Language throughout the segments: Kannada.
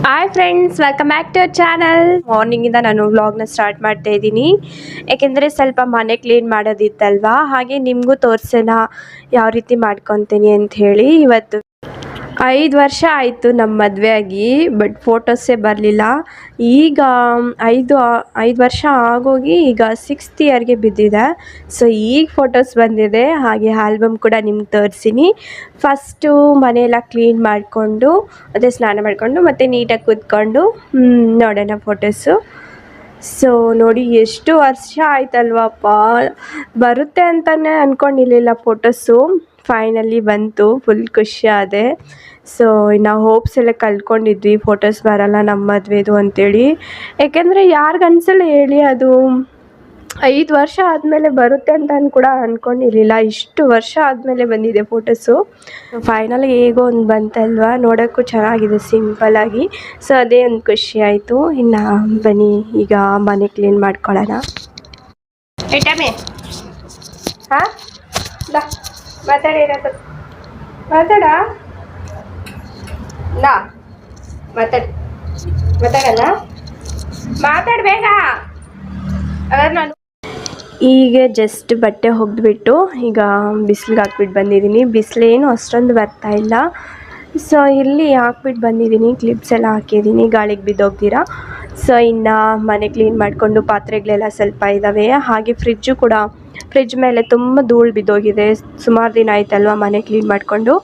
Hi friends, welcome back to our channel. ಮಾರ್ನಿಂಗಿಂದ ನಾನು ವ್ಲಾಗ್ನ ಸ್ಟಾರ್ಟ್ ಮಾಡ್ತಾ ಇದ್ದೀನಿ. ಯಾಕೆಂದರೆ ಸ್ವಲ್ಪ ಮನೆ ಕ್ಲೀನ್ ಮಾಡೋದಿತ್ತಲ್ವಾ, ಹಾಗೆ ನಿಮಗೂ ತೋರಿಸೋಣ ಯಾವ ರೀತಿ ಮಾಡ್ಕೊತೀನಿ ಅಂತ ಹೇಳಿ. ಇವತ್ತು 5 ವರ್ಷ ಆಯಿತು ನಮ್ಮ ಮದುವೆ ಆಗಿ, ಬಟ್ ಫೋಟೋಸೇ ಬರಲಿಲ್ಲ. ಈಗ 5 ವರ್ಷ ಆಗೋಗಿ ಈಗ 6th ಇಯರ್ಗೆ ಬಿದ್ದಿದೆ. ಸೊ ಈಗ ಫೋಟೋಸ್ ಬಂದಿದೆ, ಹಾಗೆ ಆಲ್ಬಮ್ ಕೂಡ ನಿಮ್ಗೆ ತೋರಿಸ್ತೀನಿ. ಫಸ್ಟು ಮನೆಯೆಲ್ಲ ಕ್ಲೀನ್ ಮಾಡಿಕೊಂಡು ಮತ್ತು ಸ್ನಾನ ಮಾಡಿಕೊಂಡು ಮತ್ತು ನೀಟಾಗಿ ಕೂತ್ಕೊಂಡು ನೋಡೋಣ ಫೋಟೋಸು. ಸೊ ನೋಡಿ, ಎಷ್ಟು ವರ್ಷ ಆಯ್ತಲ್ವಪ್ಪ, ಬರುತ್ತೆ ಅಂತಲೇ ಅಂದ್ಕೊಂಡಿರಲಿಲ್ಲ ಫೋಟೋಸು. ಫೈನಲಿ ಬಂತು, ಫುಲ್ ಖುಷಿ ಆದೆ. ಸೊ ನಾವು ಹೋಪ್ಸ್ ಎಲ್ಲ ಕಳ್ಕೊಂಡಿದ್ವಿ ಫೋಟೋಸ್ ಬರಲ್ಲ ನಮ್ಮ ಮದುವೆದು ಅಂತೇಳಿ. ಯಾಕೆಂದರೆ ಯಾರಿಗೆ ಅನಿಸಲ್ಲ ಹೇಳಿ, ಅದು 5 ವರ್ಷ ಆದಮೇಲೆ ಬರುತ್ತೆ ಅಂತ ಕೂಡ ಅಂದ್ಕೊಂಡಿರಲಿಲ್ಲ. ಇಷ್ಟು ವರ್ಷ ಆದಮೇಲೆ ಬಂದಿದೆ ಫೋಟೋಸು. ಫೈನಲ್ ಹೇಗೋ ಒಂದು ಬಂತಲ್ವ, ನೋಡೋಕ್ಕೂ ಚೆನ್ನಾಗಿದೆ ಸಿಂಪಲ್ಲಾಗಿ. ಸೊ ಅದೇ ಒಂದು ಖುಷಿ ಆಯಿತು. ಇನ್ನು ಬನ್ನಿ ಈಗ ಮನೆ ಕ್ಲೀನ್ ಮಾಡ್ಕೊಳ್ಳೋಣ. ಏಟಮೆ ಹಾಂ ಮಾತಾಡಿರೋದು ಮಾತಾಡ ನಾ ಮಾತಾಡೋಣ, ಮಾತಾಡಬೇಕ. ನಾನು ಈಗ ಜಸ್ಟ್ ಬಟ್ಟೆ ಒಗೆದ್ಬಿಟ್ಟು ಈಗ ಬಿಸಿಲಿಗೆ ಹಾಕ್ಬಿಟ್ಟು ಬಂದಿದ್ದೀನಿ. ಬಿಸಿಲೇನು ಅಷ್ಟೊಂದು ಬರ್ತಾ ಇಲ್ಲ. ಸೊ ಇಲ್ಲಿ ಹಾಕ್ಬಿಟ್ಟು ಬಂದಿದ್ದೀನಿ, ಕ್ಲಿಪ್ಸ್ ಎಲ್ಲ ಹಾಕಿದ್ದೀನಿ ಗಾಳಿಗೆ ಬಿದ್ದೋಗ್ತೀರಾ. ಸೊ ಇನ್ನು ಮನೆ ಕ್ಲೀನ್ ಮಾಡಿಕೊಂಡು ಪಾತ್ರೆಗಳೆಲ್ಲ ಸ್ವಲ್ಪ ಇದ್ದಾವೆ. ಹಾಗೆ ಫ್ರಿಜ್ ಮೇಲೆ ತುಂಬ ಧೂಳು ಬಿದ್ದೋಗಿದೆ. ಸುಮಾರು ದಿನ ಆಯ್ತಲ್ವ ಮನೆ ಕ್ಲೀನ್ ಮಾಡಿಕೊಂಡು,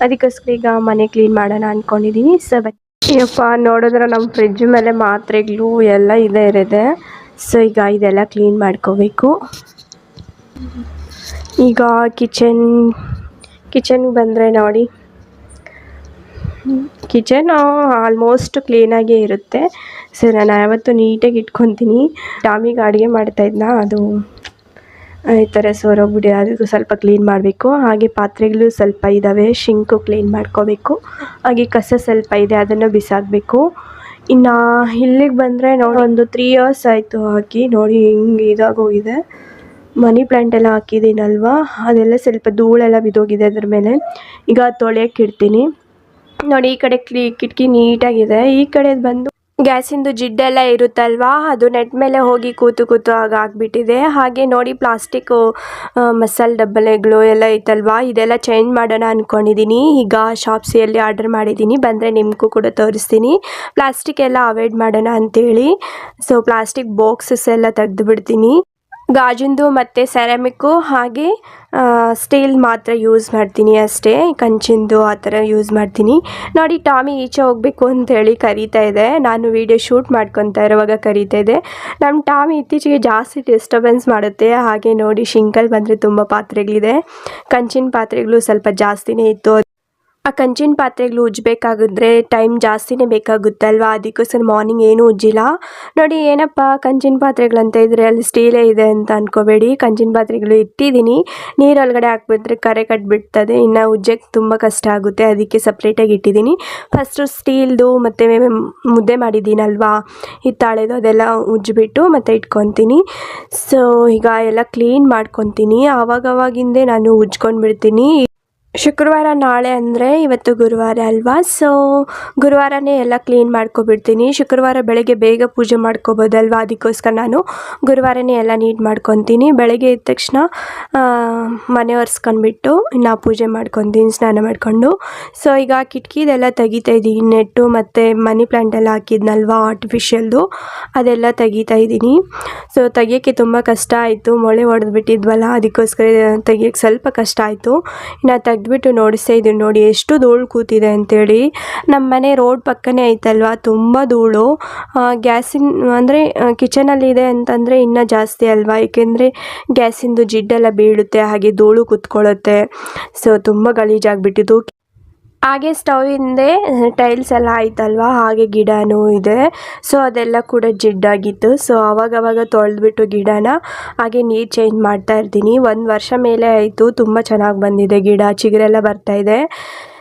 ಅದಕ್ಕೋಸ್ಕರ ಈಗ ಮನೆ ಕ್ಲೀನ್ ಮಾಡೋಣ ಅಂದ್ಕೊಂಡಿದ್ದೀನಿ. ಸೊ ಯಪ್ಪ, ನೋಡಿದ್ರೆ ನಮ್ಮ ಫ್ರಿಜ್ ಮೇಲೆ ಮಾತ್ರೆಗಳು ಎಲ್ಲ ಇರೋದೆ. ಸೊ ಈಗ ಇದೆಲ್ಲ ಕ್ಲೀನ್ ಮಾಡ್ಕೋಬೇಕು. ಈಗ ಕಿಚನ್ಗೆ ಬಂದರೆ ನೋಡಿ, ಕಿಚನ್ ಆಲ್ಮೋಸ್ಟ್ ಕ್ಲೀನಾಗೇ ಇರುತ್ತೆ. ಸೊ ನಾನು ಯಾವತ್ತೂ ನೀಟಾಗಿ ಇಟ್ಕೊತೀನಿ. ಟಾಮಿಗೆ ಅಡುಗೆ ಮಾಡ್ತಾಯಿದ್ನ, ಅದು ಈ ಥರ ಸೋರೋಗ್ಬಿಡಿ, ಅದು ಸ್ವಲ್ಪ ಕ್ಲೀನ್ ಮಾಡಬೇಕು. ಹಾಗೆ ಪಾತ್ರೆಗಳು ಸ್ವಲ್ಪ ಇದ್ದಾವೆ, ಶಿಂಕು ಕ್ಲೀನ್ ಮಾಡ್ಕೋಬೇಕು. ಹಾಗೆ ಕಸ ಸ್ವಲ್ಪ ಇದೆ, ಅದನ್ನು ಬಿಸಾಕಬೇಕು. ಇನ್ನು ಇಲ್ಲಿಗೆ ಬಂದರೆ ನೋಡಿ, ಒಂದು 3 years ಆಯಿತು ಹಾಕಿ. ನೋಡಿ ಹಿಂಗೆ ಇದಾಗೋಗಿದೆ. ಮನಿ ಪ್ಲ್ಯಾಂಟ್ ಎಲ್ಲ ಹಾಕಿದ್ದೀನಲ್ವ, ಅದೆಲ್ಲ ಸ್ವಲ್ಪ ಧೂಳೆಲ್ಲ ಬಿದ್ದೋಗಿದೆ ಅದ್ರ ಮೇಲೆ. ಈಗ ತೊಳೆಯೋಕ್ಕೆ ಇಡ್ತೀನಿ. ನೋಡಿ, ಈ ಕಡೆ ಕಿಟಕಿ ನೀಟಾಗಿದೆ. ಈ ಕಡೆ ಬಂದು ಗ್ಯಾಸಿಂದು ಜಿಡ್ಡೆಲ್ಲ ಇರುತ್ತಲ್ವ, ಅದು ನೆಟ್ ಮೇಲೆ ಹೋಗಿ ಕೂತು ಆಗ ಆಗಿಬಿಟ್ಟಿದೆ. ಹಾಗೆ ನೋಡಿ, ಪ್ಲಾಸ್ಟಿಕ್ಕು ಮಸಾಲೆ ಡಬ್ಬಲೆಗಳು ಎಲ್ಲ ಐತಲ್ವ, ಇದೆಲ್ಲ ಚೇಂಜ್ ಮಾಡೋಣ ಅಂದ್ಕೊಂಡಿದ್ದೀನಿ. ಈಗ ಶಾಪ್ಸಿಯಲ್ಲಿ ಆರ್ಡರ್ ಮಾಡಿದ್ದೀನಿ, ಬಂದರೆ ನಿಮಗೂ ಕೂಡ ತೋರಿಸ್ತೀನಿ. ಪ್ಲಾಸ್ಟಿಕ್ ಎಲ್ಲ ಅವಾಯ್ಡ್ ಮಾಡೋಣ ಅಂಥೇಳಿ. ಸೊ ಪ್ಲಾಸ್ಟಿಕ್ ಬಾಕ್ಸಸ್ ಎಲ್ಲ ತೆಗೆದು ಬಿಡ್ತೀನಿ. ಗಾಜಿಂದು ಮತ್ತು ಸೆರಾಮಿಕ್ಕು ಹಾಗೆ ಸ್ಟೀಲ್ ಮಾತ್ರ ಯೂಸ್ ಮಾಡ್ತೀನಿ ಅಷ್ಟೇ. ಕಂಚಿಂದು ಆ ಥರ ಯೂಸ್ ಮಾಡ್ತೀನಿ. ನೋಡಿ, ಟಾಮಿ ಈಚೆ ಹೋಗಬೇಕು ಅಂತೇಳಿ ಕರೀತಾ ಇದೆ. ನಾನು ವಿಡಿಯೋ ಶೂಟ್ ಮಾಡ್ಕೊತಾ ಇರುವಾಗ ಕರೀತಾ ಇದೆ. ನಮ್ಮ ಟಾಮಿ ಇತ್ತೀಚೆಗೆ ಜಾಸ್ತಿ ಡಿಸ್ಟರ್ಬೆನ್ಸ್ ಮಾಡುತ್ತೆ. ಹಾಗೆ ನೋಡಿ, ಶಿಂಕಲ್ಲಿ ಬಂದರೆ ತುಂಬ ಪಾತ್ರೆಗಳಿದೆ. ಕಂಚಿನ ಪಾತ್ರೆಗಳು ಸ್ವಲ್ಪ ಜಾಸ್ತಿನೇ ಇತ್ತು. ಆ ಕಂಚಿನ ಪಾತ್ರೆಗಳು ಉಜ್ಜಬೇಕಾಗಿದ್ರೆ ಟೈಮ್ ಜಾಸ್ತಿನೇ ಬೇಕಾಗುತ್ತಲ್ವ, ಅದಕ್ಕೋಸ್ಕರ ಮಾರ್ನಿಂಗ್ ಏನೂ ಉಜ್ಜಿಲ್ಲ. ನೋಡಿ, ಏನಪ್ಪ ಕಂಚಿನ ಪಾತ್ರೆಗಳಂತ ಇದ್ದರೆ ಅಲ್ಲಿ ಸ್ಟೀಲೇ ಇದೆ ಅಂತ ಅಂದ್ಕೋಬೇಡಿ. ಕಂಚಿನ ಪಾತ್ರೆಗಳು ಇಟ್ಟಿದ್ದೀನಿ, ನೀರೊಳಗಡೆ ಹಾಕ್ಬಿಟ್ರೆ ಕರೆ ಕಟ್ಬಿಡ್ತದೆ. ಇನ್ನು ಉಜ್ಜಕ್ಕೆ ತುಂಬ ಕಷ್ಟ ಆಗುತ್ತೆ, ಅದಕ್ಕೆ ಸಪ್ರೇಟಾಗಿ ಇಟ್ಟಿದ್ದೀನಿ. ಫಸ್ಟು ಸ್ಟೀಲ್ದು ಮತ್ತು ಮುದ್ದೆ ಮಾಡಿದ್ದೀನಲ್ವಾ ಹಿತ್ತಾಳೆದು, ಅದೆಲ್ಲ ಉಜ್ಜಿಬಿಟ್ಟು ಮತ್ತು ಇಟ್ಕೊತೀನಿ. ಸೊ ಈಗ ಎಲ್ಲ ಕ್ಲೀನ್ ಮಾಡ್ಕೊತೀನಿ. ಆವಾಗವಾಗಿಂದೇ ನಾನು ಉಜ್ಕೊಂಡು ಬಿಡ್ತೀನಿ. ಶುಕ್ರವಾರ ನಾಳೆ ಅಂದರೆ ಇವತ್ತು ಗುರುವಾರ ಅಲ್ವಾ, ಸೊ ಗುರುವಾರನೇ ಎಲ್ಲ ಕ್ಲೀನ್ ಮಾಡ್ಕೊಬಿಡ್ತೀನಿ. ಶುಕ್ರವಾರ ಬೆಳಗ್ಗೆ ಬೇಗ ಪೂಜೆ ಮಾಡ್ಕೋಬೋದಲ್ವ, ಅದಕ್ಕೋಸ್ಕರ ನಾನು ಗುರುವಾರನೇ ಎಲ್ಲ ನೀಟ್ ಮಾಡ್ಕೊತೀನಿ. ಬೆಳಗ್ಗೆ ಎದ್ದ ತಕ್ಷಣ ಮನೆ ಒರೆಸ್ಕೊಂಡ್ಬಿಟ್ಟು ಇನ್ನು ಪೂಜೆ ಮಾಡ್ಕೊತೀನಿ ಸ್ನಾನ ಮಾಡಿಕೊಂಡು. ಸೊ ಈಗ ಕಿಟಕಿದೆಲ್ಲ ತೆಗಿತಾ ಇದ್ದೀನಿ, ನೆಟ್ಟು ಮತ್ತು ಮನಿ ಪ್ಲ್ಯಾಂಟ್ ಎಲ್ಲ ಹಾಕಿದ್ನಲ್ವ ಆರ್ಟಿಫಿಷಿಯಲ್ದು, ಅದೆಲ್ಲ ತೆಗಿತಾ ಇದ್ದೀನಿ. ಸೊ ತೆಗಿಯೋಕ್ಕೆ ತುಂಬ ಕಷ್ಟ ಆಯಿತು, ಮೊಳೆ ಹೊಡೆದ್ಬಿಟ್ಟಿದ್ವಲ್ಲ, ಅದಕ್ಕೋಸ್ಕರ ತೆಗಿಯೋಕ್ಕೆ ಸ್ವಲ್ಪ ಕಷ್ಟ ಆಯಿತು. ಇನ್ನು ತೆಗೆದ್ಬಿಟ್ಟು ನೋಡಿಸ್ತಾ ಇದ್ದೀನಿ. ನೋಡಿ ಎಷ್ಟು ಧೂಳು ಕೂತಿದೆ ಅಂತೇಳಿ. ನಮ್ಮ ಮನೆ ರೋಡ್ ಪಕ್ಕನೇ ಐತಲ್ವ, ತುಂಬ ಧೂಳು. ಅಂದರೆ ಕಿಚನಲ್ಲಿ ಅಂತಂದರೆ ಇನ್ನೂ ಜಾಸ್ತಿ ಅಲ್ವಾ, ಏಕೆಂದರೆ ಗ್ಯಾಸಿಂದು ಜಿಡ್ಡೆಲ್ಲ ಬೀಳುತ್ತೆ, ಹಾಗೆ ಧೂಳು ಕೂತ್ಕೊಳ್ಳುತ್ತೆ. ಸೊ ತುಂಬ ಗಲೀಜಾಗಿಬಿಟ್ಟಿದ್ದು. ಹಾಗೆ ಸ್ಟವ್ ಹಿಂದೆ ಟೈಲ್ಸ್ ಎಲ್ಲ ಆಯ್ತಲ್ವ, ಹಾಗೆ ಗಿಡನೂ ಇದೆ. ಸೊ ಅದೆಲ್ಲ ಕೂಡ ಜಿಡ್ಡಾಗಿತ್ತು. ಸೊ ಆವಾಗವಾಗ ತೊಳೆದ್ಬಿಟ್ಟು ಗಿಡನ ಹಾಗೆ ನೀರು ಚೇಂಜ್ ಮಾಡ್ತಾ ಇರ್ತೀನಿ. 1 ವರ್ಷ ಮೇಲೆ ಆಯಿತು, ತುಂಬ ಚೆನ್ನಾಗಿ ಬಂದಿದೆ ಗಿಡ, ಚಿಗುರೆಲ್ಲ ಬರ್ತಾಯಿದೆ.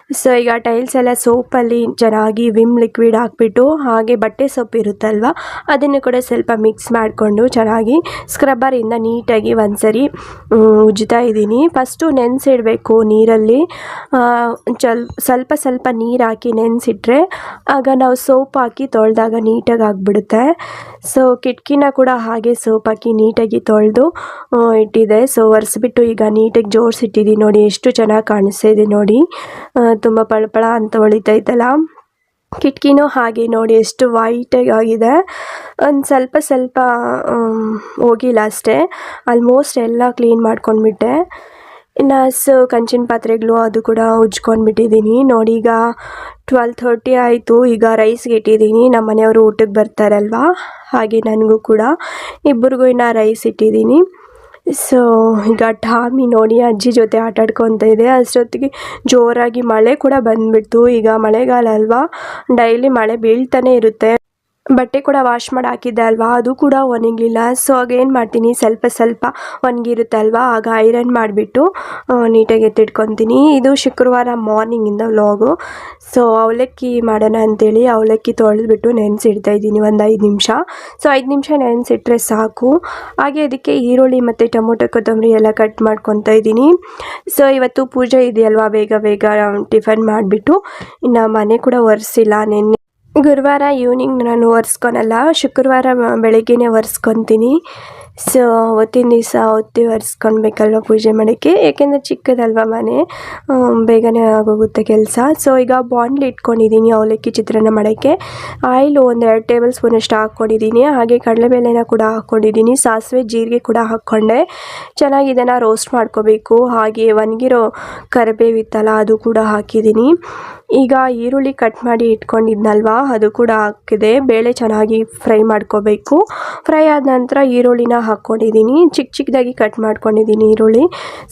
ಸೊ ಈಗ ಟೈಲ್ಸ್ ಎಲ್ಲ ಸೋಪಲ್ಲಿ ಚೆನ್ನಾಗಿ ವಿಮ್ ಲಿಕ್ವಿಡ್ ಹಾಕ್ಬಿಟ್ಟು ಹಾಗೆ ಬಟ್ಟೆ ಸೊಪ್ಪು ಇರುತ್ತಲ್ವ ಅದನ್ನು ಕೂಡ ಸ್ವಲ್ಪ ಮಿಕ್ಸ್ ಮಾಡಿಕೊಂಡು ಚೆನ್ನಾಗಿ ಸ್ಕ್ರಬ್ಬರಿಂದ ನೀಟಾಗಿ ಒಂದ್ಸರಿ ಉಜ್ಜುತ್ತಾ ಇದ್ದೀನಿ. ಫಸ್ಟು ನೆನೆಸಿಡಬೇಕು ನೀರಲ್ಲಿ, ಸ್ವಲ್ಪ ಸ್ವಲ್ಪ ನೀರು ಹಾಕಿ ನೆನೆಸಿಟ್ರೆ ಆಗ ನಾವು ಸೋಪ್ ಹಾಕಿ ತೊಳೆದಾಗ ನೀಟಾಗಿ ಆಗಿಬಿಡುತ್ತೆ. ಸೊ ಕಿಟಕಿನ ಕೂಡ ಹಾಗೆ ಸೋಪ್ ಹಾಕಿ ನೀಟಾಗಿ ತೊಳೆದು ಇಟ್ಟಿದೆ. ಸೊ ಒರೆಸ್ಬಿಟ್ಟು ಈಗ ನೀಟಾಗಿ ಜೋಡಿಸಿಟ್ಟಿದ್ದೀನಿ. ನೋಡಿ ಎಷ್ಟು ಚೆನ್ನಾಗಿ ಕಾಣಿಸ್ತಾ ಇದೆ ನೋಡಿ, ತುಂಬ ಪಳಪಳ ಅಂತ ಹೊಳಿತೈತಲ್ಲ. ಕಿಟಕಿನೂ ಹಾಗೆ ನೋಡಿ ಎಷ್ಟು ವೈಟಾಗಿ ಆಗಿದೆ. ಒಂದು ಸ್ವಲ್ಪ ಹೋಗಿಲ್ಲ ಅಷ್ಟೇ, ಆಲ್ಮೋಸ್ಟ್ ಎಲ್ಲ ಕ್ಲೀನ್ ಮಾಡ್ಕೊಂಡ್ಬಿಟ್ಟೆ. ಇನ್ನು ಕಂಚಿನ ಪಾತ್ರೆಗಳು ಅದು ಕೂಡ ಉಜ್ಕೊಂಡ್ಬಿಟ್ಟಿದ್ದೀನಿ ನೋಡಿ. ಈಗ 12:30 ಆಯಿತು. ಈಗ ರೈಸ್ಗೆ ಇಟ್ಟಿದ್ದೀನಿ. ನಮ್ಮ ಮನೆಯವರು ಊಟಕ್ಕೆ ಬರ್ತಾರಲ್ವ, ಹಾಗೆ ನನಗೂ ಕೂಡ ಇಬ್ಬರಿಗೂ ಇನ್ನು ರೈಸ್ ಇಟ್ಟಿದ್ದೀನಿ. ಸೊ ಈಗ ಟಾಮಿ ನೋಡಿ ಅಜ್ಜಿ ಜೊತೆ ಆಟಾಡ್ಕೊತ ಇದೆ. ಅಷ್ಟೊತ್ತಿಗೆ ಜೋರಾಗಿ ಮಳೆ ಕೂಡ ಬಂದುಬಿಡ್ತು. ಈಗ ಮಳೆಗಾಲ ಅಲ್ವಾ, ಡೈಲಿ ಮಳೆ ಬೀಳ್ತಾನೆ ಇರುತ್ತೆ. ಬಟ್ಟೆ ಕೂಡ ವಾಶ್ ಮಾಡಿ ಹಾಕಿದ್ದೆ ಅಲ್ವಾ, ಅದು ಕೂಡ ಒಣಗಲಿಲ್ಲ. ಸೊ ಆಗ ಏನು ಮಾಡ್ತೀನಿ, ಸ್ವಲ್ಪ ಒಣಗಿರುತ್ತಲ್ವ ಆಗ ಐರನ್ ಮಾಡಿಬಿಟ್ಟು ನೀಟಾಗಿ ಎತ್ತಿಟ್ಕೊತೀನಿ. ಇದು ಶುಕ್ರವಾರ ಮಾರ್ನಿಂಗಿಂದ ವ್ಲಾಗು. ಸೊ ಅವಲಕ್ಕಿ ಮಾಡೋಣ ಅಂಥೇಳಿ ಅವಲಕ್ಕಿ ತೊಳೆದ್ಬಿಟ್ಟು ನೆನೆಸಿಡ್ತಾ ಇದ್ದೀನಿ ಒಂದು 5 ನಿಮಿಷ. ಸೊ 5 ನಿಮಿಷ ನೆನೆಸಿಟ್ರೆ ಸಾಕು. ಹಾಗೆ ಅದಕ್ಕೆ ಈರುಳ್ಳಿ ಮತ್ತು ಟೊಮೊಟೊ ಕೊತ್ತಂಬರಿ ಎಲ್ಲ ಕಟ್ ಮಾಡ್ಕೊತಾ ಇದ್ದೀನಿ. ಸೊ ಇವತ್ತು ಪೂಜೆ ಇದೆಯಲ್ವಾ, ಬೇಗ ಟಿಫನ್ ಮಾಡಿಬಿಟ್ಟು ಇನ್ನು ಮನೆ ಕೂಡ ಒರೆಸಿಲ್ಲ. ನೆನ್ನೆ ಗುರುವಾರ ಈವ್ನಿಂಗ್ ನಾನು ಒರೆಸ್ಕೊಳಲ್ಲ, ಶುಕ್ರವಾರ ಬೆಳಗ್ಗೆನೇ ಒರೆಸ್ಕೊತೀನಿ. ಸೊ ಅವತ್ತಿನ ದಿವಸ ಒರೆಸ್ಕೊಳ್ಬೇಕಲ್ವ ಪೂಜೆ ಮಾಡೋಕ್ಕೆ, ಏಕೆಂದರೆ ಚಿಕ್ಕದಲ್ವ ಮನೆ, ಬೇಗನೆ ಆಗೋಗುತ್ತೆ ಕೆಲಸ. ಸೊ ಈಗ ಬಾಂಡ್ಲಿ ಇಟ್ಕೊಂಡಿದ್ದೀನಿ ಅವಲಕ್ಕಿ ಚಿತ್ರಾನ್ನ ಮಾಡೋಕ್ಕೆ. ಆಯಿಲು ಒಂದು 2 ಟೇಬಲ್ ಸ್ಪೂನಷ್ಟು ಹಾಕ್ಕೊಂಡಿದ್ದೀನಿ. ಹಾಗೆ ಕಡಲೆಬೇಳೆನ ಕೂಡ ಹಾಕ್ಕೊಂಡಿದ್ದೀನಿ. ಸಾಸಿವೆ ಜೀರಿಗೆ ಕೂಡ ಹಾಕ್ಕೊಂಡೆ. ಚೆನ್ನಾಗಿ ಇದನ್ನು ರೋಸ್ಟ್ ಮಾಡ್ಕೋಬೇಕು. ಹಾಗೆ ಒಣಗಿರೋ ಕರಿಬೇವಿತ್ತಲ್ಲ ಅದು ಕೂಡ ಹಾಕಿದ್ದೀನಿ. ಈಗ ಈರುಳ್ಳಿ ಕಟ್ ಮಾಡಿ ಇಟ್ಕೊಂಡಿದ್ನಲ್ವ ಅದು ಕೂಡ ಹಾಕಿದೆ. ಬೇಳೆ ಚೆನ್ನಾಗಿ ಫ್ರೈ ಮಾಡ್ಕೋಬೇಕು. ಫ್ರೈ ಆದ ನಂತರ ಈರುಳ್ಳಿನ ಹಾಕ್ಕೊಂಡಿದ್ದೀನಿ. ಚಿಕ್ಕದಾಗಿ ಕಟ್ ಮಾಡ್ಕೊಂಡಿದ್ದೀನಿ ಈರುಳ್ಳಿ.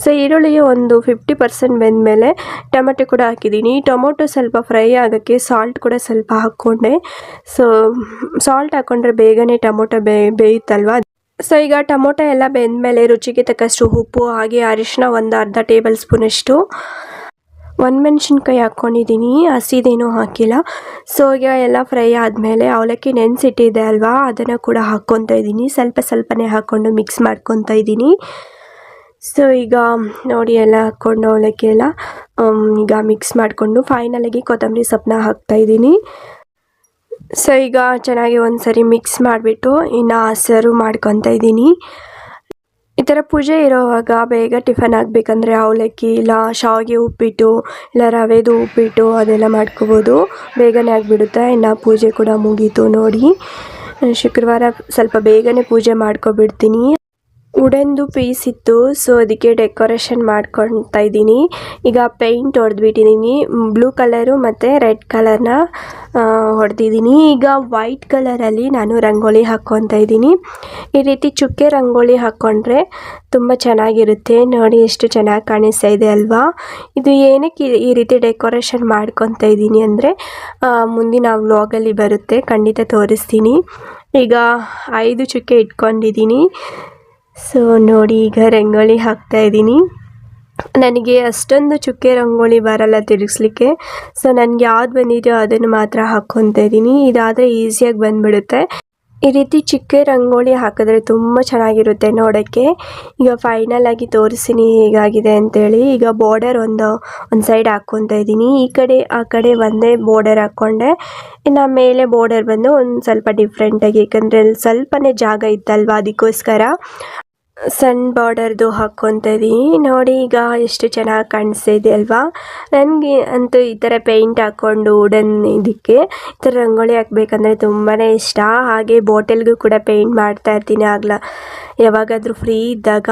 ಸೊ ಈರುಳ್ಳಿ ಒಂದು 50% ಬೆಂದಮೇಲೆ ಟೊಮೆಟೊ ಕೂಡ ಹಾಕಿದ್ದೀನಿ. ಟೊಮೊಟೊ ಸ್ವಲ್ಪ ಫ್ರೈ ಆಗೋಕ್ಕೆ ಸಾಲ್ಟ್ ಕೂಡ ಸ್ವಲ್ಪ ಹಾಕ್ಕೊಂಡೆ. ಸೊ ಸಾಲ್ಟ್ ಹಾಕ್ಕೊಂಡ್ರೆ ಬೇಗನೆ ಟೊಮೊಟೊ ಬೇಯುತ್ತಲ್ವ. ಸೊ ಈಗ ಟೊಮೊಟೊ ಎಲ್ಲ ಬೆಂದಮೇಲೆ ರುಚಿಗೆ ತಕ್ಕಷ್ಟು ಉಪ್ಪು ಹಾಗೆ ಅರಿಶಿನ ಒಂದು ಅರ್ಧ ಟೇಬಲ್ ಸ್ಪೂನಷ್ಟು, ಒಣಮೆಣ್ಸಿನ್ಕಾಯಿ ಹಾಕ್ಕೊಂಡಿದ್ದೀನಿ, ಹಸಿದೇನೂ ಹಾಕಿಲ್ಲ. ಸೊ ಈಗ ಎಲ್ಲ ಫ್ರೈ ಆದಮೇಲೆ ಅವಲಕ್ಕಿ ನೆನೆಸಿಟ್ಟಿದೆ ಅಲ್ವಾ ಅದನ್ನು ಕೂಡ ಹಾಕ್ಕೊತಾ ಇದ್ದೀನಿ. ಸ್ವಲ್ಪನೇ ಹಾಕ್ಕೊಂಡು ಮಿಕ್ಸ್ ಮಾಡ್ಕೊತಾ ಇದ್ದೀನಿ. ಸೊ ಈಗ ನೋಡಿ ಎಲ್ಲ ಹಾಕ್ಕೊಂಡು ಅವಲಕ್ಕಿ ಎಲ್ಲ ಈಗ ಮಿಕ್ಸ್ ಮಾಡಿಕೊಂಡು ಫೈನಲಾಗಿ ಕೊತ್ತಂಬರಿ ಸೊಪ್ಪನ್ನ ಹಾಕ್ತಾಯಿದ್ದೀನಿ. ಸೊ ಈಗ ಚೆನ್ನಾಗಿ ಒಂದು ಸರಿ ಮಿಕ್ಸ್ ಮಾಡಿಬಿಟ್ಟು ಇನ್ನು ಸರ್ವ್ ಮಾಡ್ಕೊತಾ ಇದ್ದೀನಿ. ಈ ಥರ ಪೂಜೆ ಇರೋವಾಗ ಬೇಗ ಟಿಫನ್ ಆಗಬೇಕಂದ್ರೆ ಅವಲಕ್ಕಿ ಇಲ್ಲ ಶಾವಿಗೆ ಉಪ್ಪಿಟ್ಟು ಇಲ್ಲ ರವೆದು ಉಪ್ಪಿಟ್ಟು ಅದೆಲ್ಲ ಮಾಡ್ಕೋಬೋದು, ಬೇಗನೆ ಆಗಿಬಿಡುತ್ತೆ. ಇನ್ನು ಪೂಜೆ ಕೂಡ ಮುಗೀತು ನೋಡಿ. ಶುಕ್ರವಾರ ಸ್ವಲ್ಪ ಬೇಗನೆ ಪೂಜೆ ಮಾಡ್ಕೊಬಿಡ್ತೀನಿ. ವುಡೆನ್ದು ಪೀಸ್ ಇತ್ತು, ಸೊ ಅದಕ್ಕೆ ಡೆಕೋರೇಷನ್ ಮಾಡ್ಕೊತಾ ಇದ್ದೀನಿ. ಈಗ ಪೇಂಟ್ ಹೊಡೆದ್ಬಿಟ್ಟಿದ್ದೀನಿ. ಬ್ಲೂ ಕಲರು ಮತ್ತು ರೆಡ್ ಕಲರ್ನ ಹೊಡೆದಿದ್ದೀನಿ. ಈಗ ವೈಟ್ ಕಲರಲ್ಲಿ ನಾನು ರಂಗೋಲಿ ಹಾಕ್ಕೊತಾ ಇದ್ದೀನಿ. ಈ ರೀತಿ ಚುಕ್ಕೆ ರಂಗೋಲಿ ಹಾಕ್ಕೊಂಡ್ರೆ ತುಂಬ ಚೆನ್ನಾಗಿರುತ್ತೆ. ನೋಡಿ ಎಷ್ಟು ಚೆನ್ನಾಗಿ ಕಾಣಿಸ್ತಾ ಇದೆ ಅಲ್ವಾ. ಇದು ಏನಕ್ಕೆ ಈ ರೀತಿ ಡೆಕೋರೇಷನ್ ಮಾಡ್ಕೊತಾ ಇದ್ದೀನಿ ಅಂದರೆ ಮುಂದಿನ ವ್ಲಾಗಲ್ಲಿ ಬರುತ್ತೆ, ಖಂಡಿತ ತೋರಿಸ್ತೀನಿ. ಈಗ 5 ಚುಕ್ಕೆ ಇಟ್ಕೊಂಡಿದ್ದೀನಿ. ಸೊ ನೋಡಿ ಈಗ ರಂಗೋಲಿ ಹಾಕ್ತಾಯಿದ್ದೀನಿ. ನನಗೆ ಅಷ್ಟೊಂದು ಚುಕ್ಕೆ ರಂಗೋಲಿ ಬರಲ್ಲ ತಿರುಗಿಸ್ಲಿಕ್ಕೆ. ಸೊ ನನಗೆ ಯಾವ್ದು ಬಂದಿದೆಯೋ ಅದನ್ನು ಮಾತ್ರ ಹಾಕ್ಕೊತಾ ಇದ್ದೀನಿ. ಇದಾದರೆ ಈಸಿಯಾಗಿ ಬಂದುಬಿಡುತ್ತೆ. ಈ ರೀತಿ ಚಿಕ್ಕ ರಂಗೋಲಿ ಹಾಕಿದ್ರೆ ತುಂಬ ಚೆನ್ನಾಗಿರುತ್ತೆ ನೋಡೋಕ್ಕೆ. ಈಗ ಫೈನಲಾಗಿ ತೋರಿಸ್ತೀನಿ ಹೇಗಾಗಿದೆ ಅಂತೇಳಿ. ಈಗ ಬಾರ್ಡರ್ ಒಂದು ಸೈಡ್ ಹಾಕ್ಕೊತಾ ಇದ್ದೀನಿ. ಈ ಕಡೆ ಆ ಕಡೆ ಒಂದೇ ಬಾರ್ಡರ್ ಹಾಕ್ಕೊಂಡೆ. ಇನ್ನು ಮೇಲೆ ಬಾರ್ಡರ್ ಬಂದು ಒಂದು ಸ್ವಲ್ಪ ಡಿಫ್ರೆಂಟಾಗಿ, ಯಾಕಂದರೆ ಅಲ್ಲಿ ಸ್ವಲ್ಪನೇ ಜಾಗ ಇತ್ತಲ್ವ ಅದಕ್ಕೋಸ್ಕರ ಸಣ್ಣ ಬಾರ್ಡರ್ದು ಹಾಕ್ಕೊತಾ ಇದ್ದೀನಿ. ನೋಡಿ ಈಗ ಎಷ್ಟು ಚೆನ್ನಾಗಿ ಕಾಣಿಸ್ತಾ ಇದೆ ಅಲ್ವಾ. ನನಗೆ ಅಂತೂ ಈ ಥರ ಪೇಂಟ್ ಹಾಕ್ಕೊಂಡು ವುಡನ್ ಇದಕ್ಕೆ ಈ ಥರ ರಂಗೋಲಿ ಹಾಕಬೇಕಂದ್ರೆ ತುಂಬಾ ಇಷ್ಟ. ಹಾಗೆ ಬಾಟಲ್ಗೂ ಕೂಡ ಪೇಂಟ್ ಮಾಡ್ತಾ ಇರ್ತೀನಿ ಯಾವಾಗಾದರೂ ಫ್ರೀ ಇದ್ದಾಗ.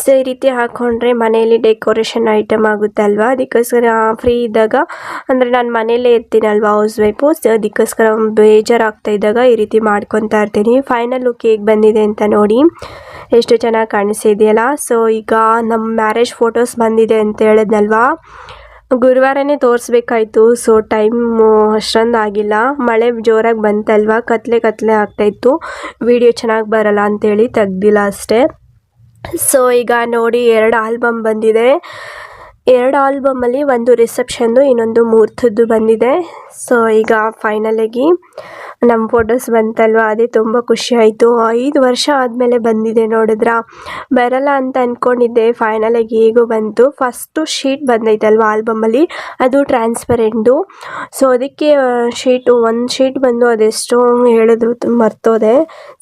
ಸೊ ಈ ರೀತಿ ಹಾಕ್ಕೊಂಡ್ರೆ ಮನೆಯಲ್ಲಿ ಡೆಕೋರೇಷನ್ ಐಟಮ್ ಆಗುತ್ತೆ ಅಲ್ವಾ. ಅದಕ್ಕೋಸ್ಕರ ಫ್ರೀ ಇದ್ದಾಗ, ಅಂದರೆ ನಾನು ಮನೆಯಲ್ಲೇ ಇರ್ತೀನಲ್ವ ಹೌಸ್ ವೈಫು, ಸೊ ಅದಕ್ಕೋಸ್ಕರ ಬೇಜಾರಾಗ್ತಾ ಇದ್ದಾಗ ಈ ರೀತಿ ಮಾಡ್ಕೊತಾ ಇರ್ತೀನಿ. ಫೈನಲ್ ಲುಕ್ ಹೇಗೆ ಬಂದಿದೆ ಅಂತ ನೋಡಿ, ಎಷ್ಟು ಚೆನ್ನಾಗಿ ಕಾಣಿಸ್ತಿದೆಯಲ್ಲ. ಸೊ ಈಗ ನಮ್ಮ ಮ್ಯಾರೇಜ್ ಫೋಟೋಸ್ ಬಂದಿದೆ ಅಂತ ಹೇಳಿದ್ನಲ್ವಾ, ಗುರುವಾರನೇ ತೋರಿಸ್ಬೇಕಾಯ್ತು. ಸೊ ಟೈಮು ಅಷ್ಟೊಂದು ಆಗಿಲ್ಲ, ಮಳೆ ಜೋರಾಗಿ ಬಂತಲ್ವ, ಕತ್ಲೆ ಆಗ್ತಾಯಿತ್ತು, ವಿಡಿಯೋ ಚೆನ್ನಾಗಿ ಬರಲ್ಲ ಅಂಥೇಳಿ ತೆಗ್ದಿಲ್ಲ ಅಷ್ಟೇ. ಸೊ ಈಗ ನೋಡಿ 2 ಆಲ್ಬಮ್ ಬಂದಿದೆ. 2 ಆಲ್ಬಮಲ್ಲಿ ಒಂದು ರಿಸೆಪ್ಷನ್ದು ಇನ್ನೊಂದು ಮುಹೂರ್ತದ್ದು ಬಂದಿದೆ. ಸೊ ಈಗ ಫೈನಲಾಗಿ ನಮ್ಮ ಫೋಟೋಸ್ ಬಂತಲ್ವ, ಅದೇ ತುಂಬ ಖುಷಿ ಆಯಿತು. 5 ವರ್ಷ ಆದಮೇಲೆ ಬಂದಿದೆ ನೋಡಿದ್ರಾ. ಬರಲ್ಲ ಅಂತ ಅಂದ್ಕೊಂಡಿದ್ದೆ, ಫೈನಲಾಗಿ ಹೇಗೋ ಬಂತು. ಫಸ್ಟು ಶೀಟ್ ಬಂದೈತಲ್ವ ಆಲ್ಬಮಲ್ಲಿ, ಅದು ಟ್ರಾನ್ಸ್ಪರೆಂಟು. ಸೊ ಅದಕ್ಕೆ ಒಂದು ಶೀಟ್ ಬಂದು ಅದೆಷ್ಟೋ ಹೇಳಿದ್ರು, ಮರ್ತೋದೆ.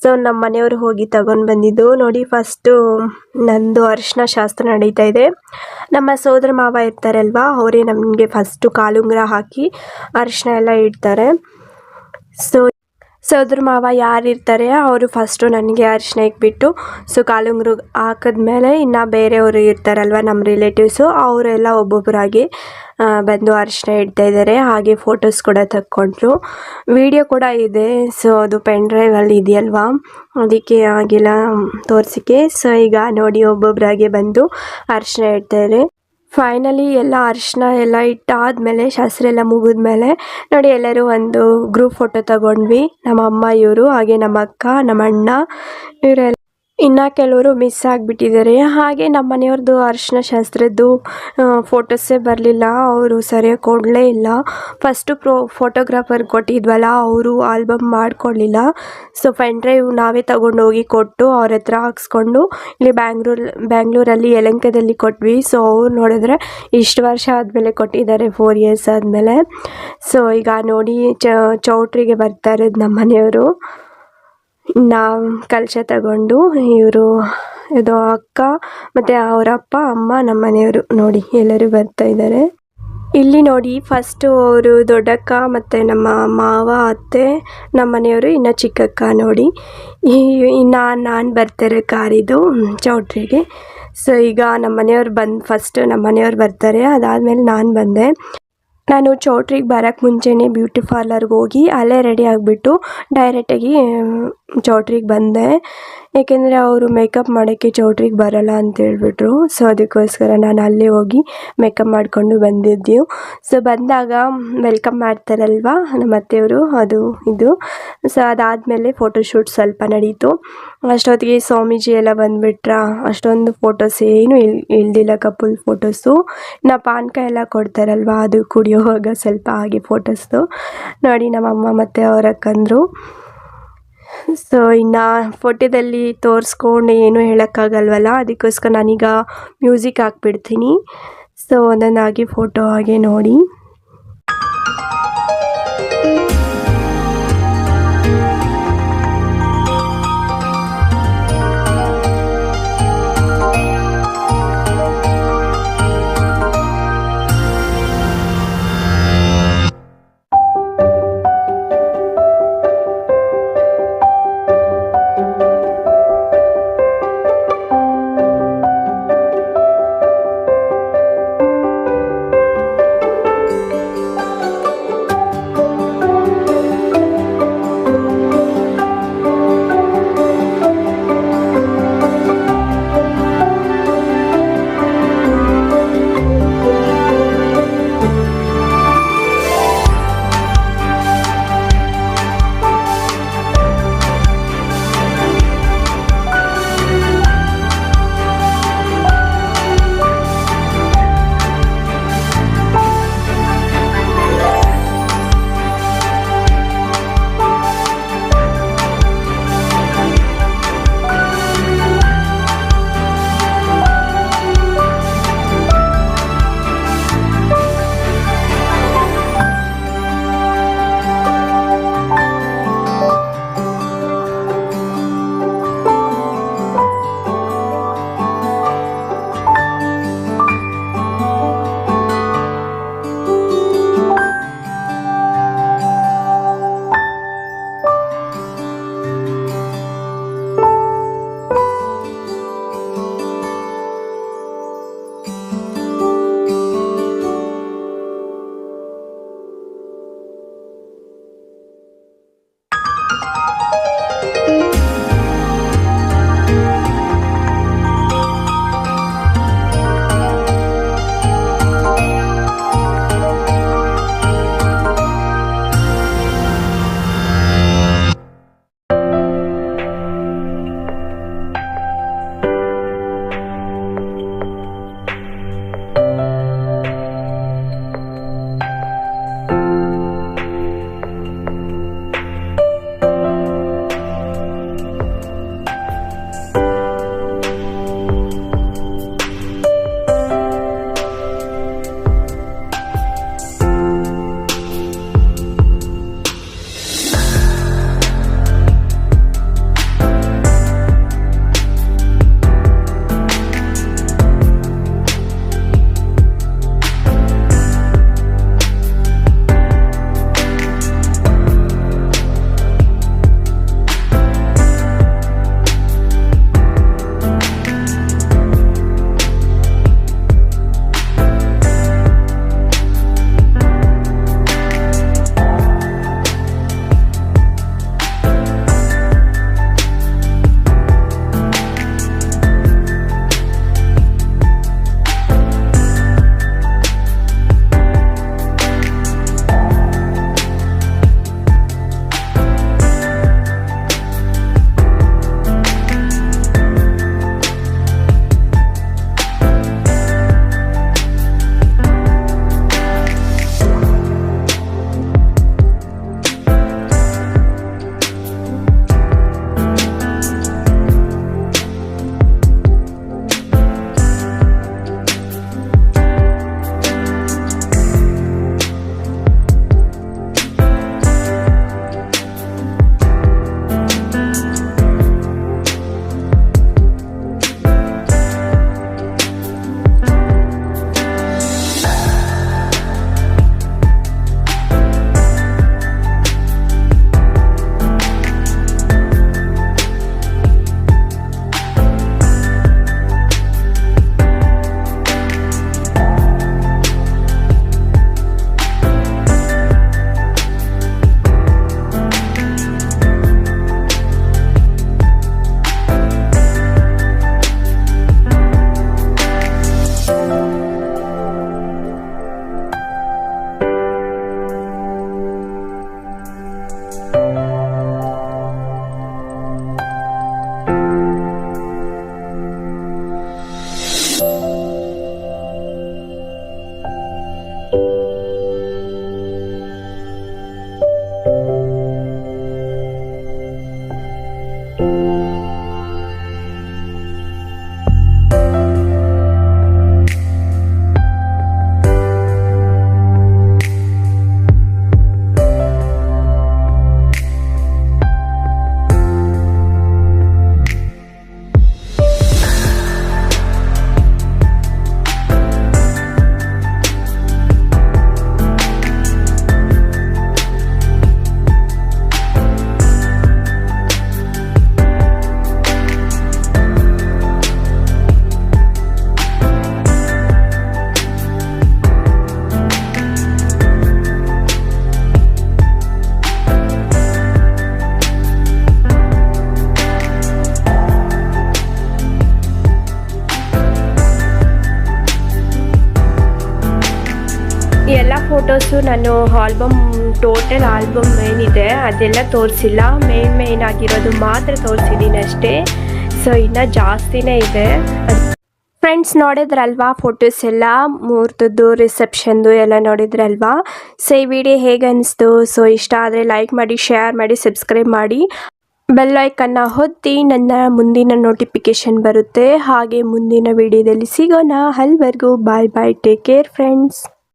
ಸೊ ನಮ್ಮ ಮನೆಯವರು ಹೋಗಿ ತಗೊಂಡು ಬಂದಿದ್ದು. ನೋಡಿ, ಫಸ್ಟು ನಂದು ಅರಿಶಿನ ಶಾಸ್ತ್ರ ನಡೀತಾ ಇದೆ. ನಮ್ಮ ಸೋದರ ಮಾವ ಇರ್ತಾರಲ್ವ, ಅವರೇ ನಮಗೆ ಫಸ್ಟು ಕಾಲುಂಗುರ ಹಾಕಿ ಅರಿಶಿನ ಎಲ್ಲ ಇಡ್ತಾರೆ. ಸೊ ಸೋದರ ಮಾವ ಯಾರಿರ್ತಾರೆ ಅವರು ಫಸ್ಟು ನನಗೆ ಅರಿಶಿನ ಇಕ್ಬಿಟ್ಟು, ಸೊ ಕಾಲುಂಗುರ ಹಾಕಿದ್ಮೇಲೆ ಇನ್ನು ಬೇರೆಯವರು ಇರ್ತಾರಲ್ವ ನಮ್ಮ ರಿಲೇಟಿವ್ಸು, ಅವರೆಲ್ಲ ಒಬ್ಬೊಬ್ಬರಾಗಿ ಬಂದು ಅರಿಶಿನ ಇಡ್ತಾ ಇದ್ದಾರೆ. ಹಾಗೆ ಫೋಟೋಸ್ ಕೂಡ ತಕ್ಕೊಂಡ್ರು, ವಿಡಿಯೋ ಕೂಡ ಇದೆ. ಸೊ ಅದು ಪೆನ್ ಡ್ರೈವಲ್ಲಿ ಇದೆಯಲ್ವಾ, ಅದಕ್ಕೆ ಹಾಗೆಲ್ಲ ತೋರಿಸಿಕೆ. ಸೊ ಈಗ ನೋಡಿ ಒಬ್ಬೊಬ್ಬರಾಗೆ ಬಂದು ಅರಿಶಿನ ಇಡ್ತಾರೆ. ಫೈನಲಿ ಎಲ್ಲ ಅರಿಶಿನ ಎಲ್ಲ ಇಟ್ಟಾದಮೇಲೆ, ಶಾಸ್ತ್ರ ಎಲ್ಲ ಮುಗಿದ್ಮೇಲೆ ನೋಡಿ ಎಲ್ಲರೂ ಒಂದು ಗ್ರೂಪ್ ಫೋಟೋ ತಗೊಂಡ್ವಿ. ನಮ್ಮ ಅಮ್ಮ, ಇವರು, ಹಾಗೆ ನಮ್ಮ ಅಕ್ಕ, ನಮ್ಮ ಅಣ್ಣ, ಇವರೆಲ್ಲ. ಇನ್ನು ಕೆಲವರು ಮಿಸ್ ಆಗಿಬಿಟ್ಟಿದ್ದಾರೆ. ಹಾಗೆ ನಮ್ಮ ಮನೆಯವ್ರದ್ದು ಅರಿಶಿನ ಶಾಸ್ತ್ರದ್ದು ಫೋಟೋಸೇ ಬರಲಿಲ್ಲ, ಅವರು ಸರಿಯಾಗಿ ಕೊಡಲೇ ಇಲ್ಲ. ಫಸ್ಟು ಫೋಟೋಗ್ರಾಫರ್ ಕೊಟ್ಟಿದ್ವಲ್ಲ, ಅವರು ಆಲ್ಬಮ್ ಮಾಡಿಕೊಡ್ಲಿಲ್ಲ. ಸೊ ಪೆನ್ ಡ್ರೈವ್ ನಾವೇ ತಗೊಂಡೋಗಿ ಕೊಟ್ಟು ಅವ್ರ ಹತ್ರ ಹಾಕ್ಸ್ಕೊಂಡು ಇಲ್ಲಿ ಬ್ಯಾಂಗ್ಳೂರಲ್ಲಿ ಯಲಹಂಕದಲ್ಲಿ ಕೊಟ್ವಿ. ಸೊ ಅವ್ರು ನೋಡಿದ್ರೆ ಇಷ್ಟು ವರ್ಷ ಆದಮೇಲೆ ಕೊಟ್ಟಿದ್ದಾರೆ, 4 ಇಯರ್ಸ್ ಆದಮೇಲೆ. ಸೊ ಈಗ ನೋಡಿ ಚೌಟ್ರಿಗೆ ಬರ್ತಾ ಇರೋದು ನಮ್ಮ ಮನೆಯವರು. ನಾವು ಕಲಶ ತಗೊಂಡು, ಇವರು ಇದು ಅಕ್ಕ ಮತ್ತು ಅವರಪ್ಪ, ಅಮ್ಮ, ನಮ್ಮ ಮನೆಯವರು ನೋಡಿ ಎಲ್ಲರೂ ಬರ್ತಾ ಇದ್ದಾರೆ. ಇಲ್ಲಿ ನೋಡಿ ಫಸ್ಟು ಅವರು ದೊಡ್ಡಕ್ಕ ಮತ್ತು ನಮ್ಮ ಮಾವ, ಅತ್ತೆ, ನಮ್ಮ ಮನೆಯವರು, ಇನ್ನು ಚಿಕ್ಕಕ್ಕ ನೋಡಿ. ಇನ್ನು ನಾನು ಬರ್ತಾರೆ ಕಾರಿದು ಚೌಟ್ರಿಗೆ. ಸೊ ಈಗ ನಮ್ಮ ಮನೆಯವ್ರು ಫಸ್ಟು ನಮ್ಮ ಮನೆಯವ್ರು ಬರ್ತಾರೆ, ಅದಾದಮೇಲೆ ನಾನು ಬಂದೆ. ನಾನು ಚೌಟ್ರಿಗೆ ಬರೋಕ್ಕೆ ಮುಂಚೆನೇ ಬ್ಯೂಟಿ ಪಾರ್ಲರ್ಗೆ ಹೋಗಿ ಅಲ್ಲೇ ರೆಡಿ ಆಗಿಬಿಟ್ಟು ಡೈರೆಕ್ಟಾಗಿ ಚೌಟ್ರಿಗೆ ಬಂದೆ. ಏಕೆಂದರೆ ಅವರು ಮೇಕಪ್ ಮಾಡೋಕ್ಕೆ ಚೌಟ್ರಿಗೆ ಬರೋಲ್ಲ ಅಂತ ಹೇಳ್ಬಿಟ್ರು. ಸೊ ಅದಕ್ಕೋಸ್ಕರ ನಾನು ಅಲ್ಲೇ ಹೋಗಿ ಮೇಕಪ್ ಮಾಡಿಕೊಂಡು ಬಂದಿದ್ದೆವು. ಸೊ ಬಂದಾಗ ವೆಲ್ಕಮ್ ಮಾಡ್ತಾರಲ್ವ ನಮ್ಮ ಅತ್ತೆಯವರು, ಅದು ಇದು. ಸೊ ಅದಾದಮೇಲೆ ಫೋಟೋಶೂಟ್ ಸ್ವಲ್ಪ ನಡೀತು. ಅಷ್ಟೊತ್ತಿಗೆ ಸ್ವಾಮೀಜಿ ಎಲ್ಲ ಬಂದುಬಿಟ್ರ. ಅಷ್ಟೊಂದು ಫೋಟೋಸ್ ಏನು ಇಳ್ದಿಲ್ಲ, ಕಪಲ್ ಫೋಟೋಸು. ಇನ್ನು ಪಾನಕ ಎಲ್ಲ ಕೊಡ್ತಾರಲ್ವ, ಅದು ಕುಡಿಯೋವಾಗ ಸ್ವಲ್ಪ ಹಾಗೆ ಫೋಟೋಸ್ದು ನೋಡಿ ನಮ್ಮಮ್ಮ ಮತ್ತು ಅವರ ಅಕ್ಕಂದರು. ಸೊ ಇನ್ನು ಫೋಟೋದಲ್ಲಿ ತೋರಿಸ್ಕೊಂಡು ಏನೂ ಹೇಳೋಕ್ಕಾಗಲ್ವಲ್ಲ, ಅದಕ್ಕೋಸ್ಕರ ನಾನೀಗ ಮ್ಯೂಸಿಕ್ ಹಾಕ್ಬಿಡ್ತೀನಿ. ಸೊ ಒಂದೊಂದಾಗಿ ಫೋಟೋ ಹಾಗೆ ನೋಡಿ. ಎಲ್ಲ ಫೋಟೋಸು ನಾನು ಟೋಟಲ್ ಆಲ್ಬಮ್ ಏನಿದೆ ಅದೆಲ್ಲ ತೋರಿಸಿಲ್ಲ, ಮೇನ್ ಆಗಿರೋದು ಮಾತ್ರ ತೋರಿಸಿದ್ದೀನಿ ಅಷ್ಟೇ. ಸೊ ಇನ್ನು ಜಾಸ್ತಿನೇ ಇದೆ. ಫ್ರೆಂಡ್ಸ್ ನೋಡಿದ್ರಲ್ವಾ ಫೋಟೋಸ್ ಎಲ್ಲ, ಮುಹೂರ್ತದ್ದು ರಿಸೆಪ್ಷನ್ದು ಎಲ್ಲ ನೋಡಿದ್ರಲ್ವಾ. ಸೊ ಈ ವಿಡಿಯೋ ಹೇಗೆ ಅನಿಸ್ತು? ಸೊ ಇಷ್ಟ ಆದರೆ ಲೈಕ್ ಮಾಡಿ, ಶೇರ್ ಮಾಡಿ, ಸಬ್ಸ್ಕ್ರೈಬ್ ಮಾಡಿ, ಬೆಲ್ ಐಕನ್ನ ಒತ್ತಿ ನನ್ನ ಮುಂದಿನ ನೋಟಿಫಿಕೇಷನ್ ಬರುತ್ತೆ. ಹಾಗೆ ಮುಂದಿನ ವಿಡಿಯೋದಲ್ಲಿ ಸಿಗೋಣ. ಅಲ್ಲಿವರೆಗೂ ಬಾಯ್ ಬಾಯ್, ಟೇಕ್ ಕೇರ್ ಫ್ರೆಂಡ್ಸ್.